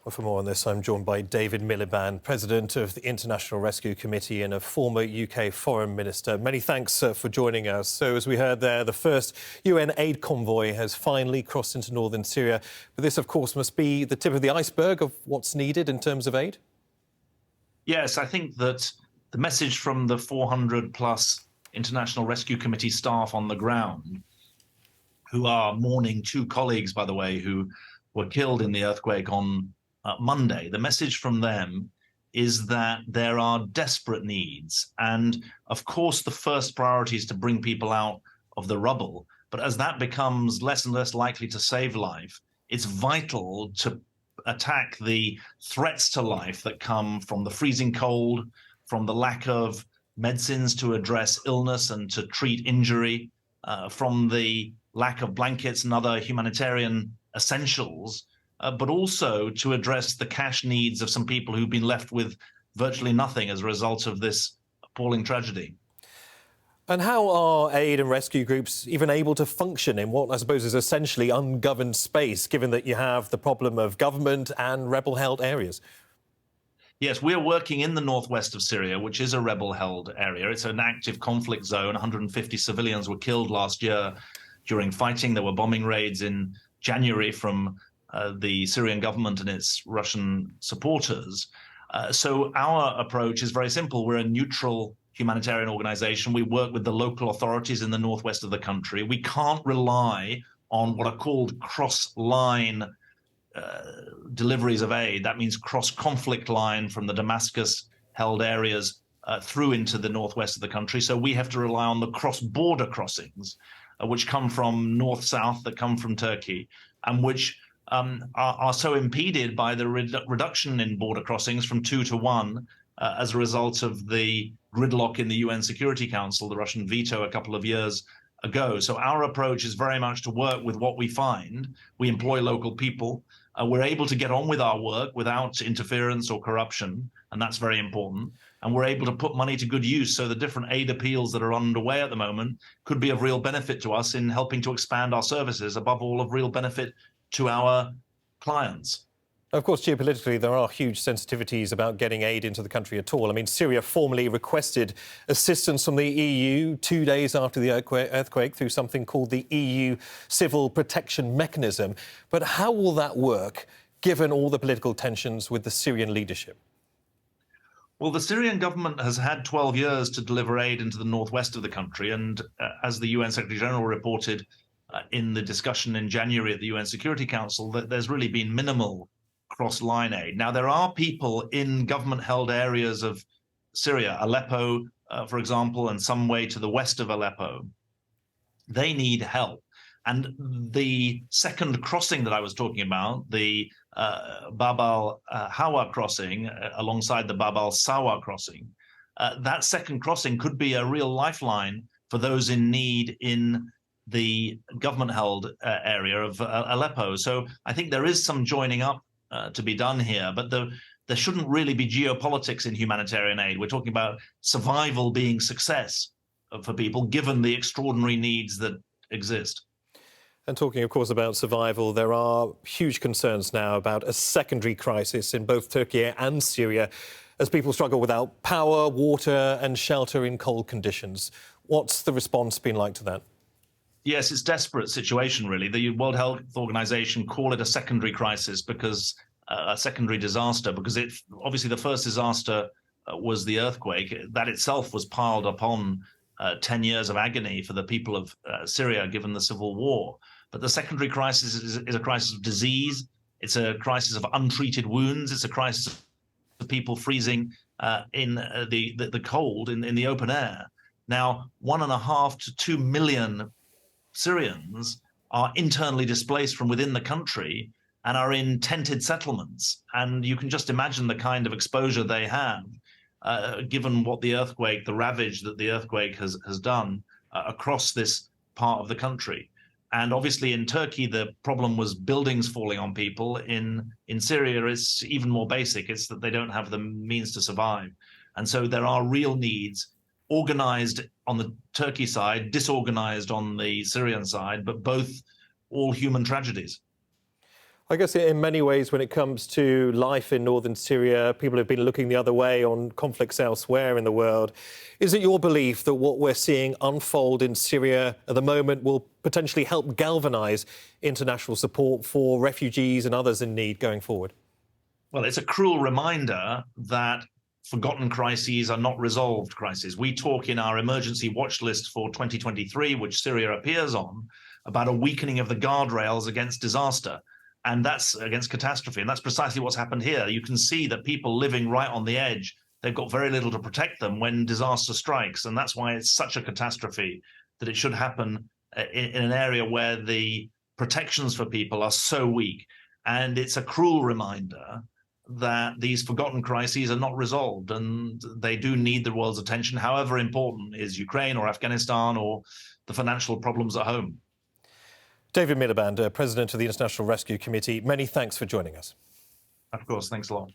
Well, for more on this, I'm joined by David Miliband, President of the International Rescue Committee and a former UK Foreign Minister. Many thanks for joining us. So, as we heard there, the first UN aid convoy has finally crossed into northern Syria. But this, of course, must be the tip of the iceberg of what's needed in terms of aid? Yes, I think that the message from the 400-plus International Rescue Committee staff on the ground, who are mourning two colleagues, by the way, who were killed in the earthquake on Monday, the message from them is that there are desperate needs. And of course, the first priority is to bring people out of the rubble. But as that becomes less and less likely to save life, it's vital to attack the threats to life that come from the freezing cold, from the lack of medicines to address illness and to treat injury, from the lack of blankets and other humanitarian essentials, but also to address the cash needs of some people who've been left with virtually nothing as a result of this appalling tragedy. And how are aid and rescue groups even able to function in what I suppose is essentially ungoverned space, given that you have the problem of government and rebel-held areas? Yes, we're working in the northwest of Syria, which is a rebel-held area. It's an active conflict zone. 150 civilians were killed last year during fighting. There were bombing raids in January from the Syrian government and its Russian supporters. So our approach is very simple. We're a neutral humanitarian organization. We work with the local authorities in the northwest of the country. We can't rely on what are called cross-line deliveries of aid. That means cross-conflict line from the Damascus-held areas through into the northwest of the country. So we have to rely on the cross-border crossings, which come from north-south, that come from Turkey, and which are so impeded by the reduction in border crossings from 2 to 1 as a result of the gridlock in the UN Security Council, the Russian veto a couple of years ago. So our approach is very much to work with what we find. We employ local people. We're able to get on with our work without interference or corruption, and that's very important. And we're able to put money to good use, so the different aid appeals that are underway at the moment could be of real benefit to us in helping to expand our services, above all, of real benefit to our clients. Of course, geopolitically, there are huge sensitivities about getting aid into the country at all. I mean, Syria formally requested assistance from the EU 2 days after the earthquake through something called the EU Civil Protection Mechanism. But how will that work, given all the political tensions with the Syrian leadership? Well, the Syrian government has had 12 years to deliver aid into the northwest of the country. And as the UN Secretary-General reported in the discussion in January at the UN Security Council, that there's really been minimal cross-line aid. Now, there are people in government-held areas of Syria, Aleppo, for example, and some way to the west of Aleppo. They need help. And the second crossing that I was talking about, the Bab al-Hawa crossing, alongside the Bab al-Sawa crossing, that second crossing could be a real lifeline for those in need in the government-held area of Aleppo. So I think there is some joining up to be done here, but there shouldn't really be geopolitics in humanitarian aid. We're talking about survival being success for people, given the extraordinary needs that exist. And talking, of course, about survival, there are huge concerns now about a secondary crisis in both Turkey and Syria as people struggle without power, water and shelter in cold conditions. What's the response been like to that? Yes, it's a desperate situation, really. The World Health Organization call it a secondary crisis, because a secondary disaster, because it obviously the first disaster was the earthquake. That itself was piled upon 10 years of agony for the people of Syria, given the civil war. But the secondary crisis is a crisis of disease. It's a crisis of untreated wounds. It's a crisis of people freezing in the cold in the open air. Now, 1.5 to 2 million Syrians are internally displaced from within the country and are in tented settlements. And you can just imagine the kind of exposure they have, given what the ravage that the earthquake has done across this part of the country. And obviously in Turkey, the problem was buildings falling on people. In Syria, it's even more basic. It's that they don't have the means to survive. And so there are real needs, organized on the Turkey side, disorganized on the Syrian side, but both all human tragedies. I guess in many ways, when it comes to life in northern Syria, people have been looking the other way on conflicts elsewhere in the world. Is it your belief that what we're seeing unfold in Syria at the moment will potentially help galvanise international support for refugees and others in need going forward? Well, it's a cruel reminder that forgotten crises are not resolved crises. We talk in our emergency watch list for 2023, which Syria appears on, about a weakening of the guardrails against disaster. And that's against catastrophe. And that's precisely what's happened here. You can see that people living right on the edge, they've got very little to protect them when disaster strikes. And that's why it's such a catastrophe that it should happen in an area where the protections for people are so weak. And it's a cruel reminder that these forgotten crises are not resolved, and they do need the world's attention, however important is Ukraine or Afghanistan or the financial problems at home. David Miliband, President of the International Rescue Committee, many thanks for joining us. Of course, thanks a lot.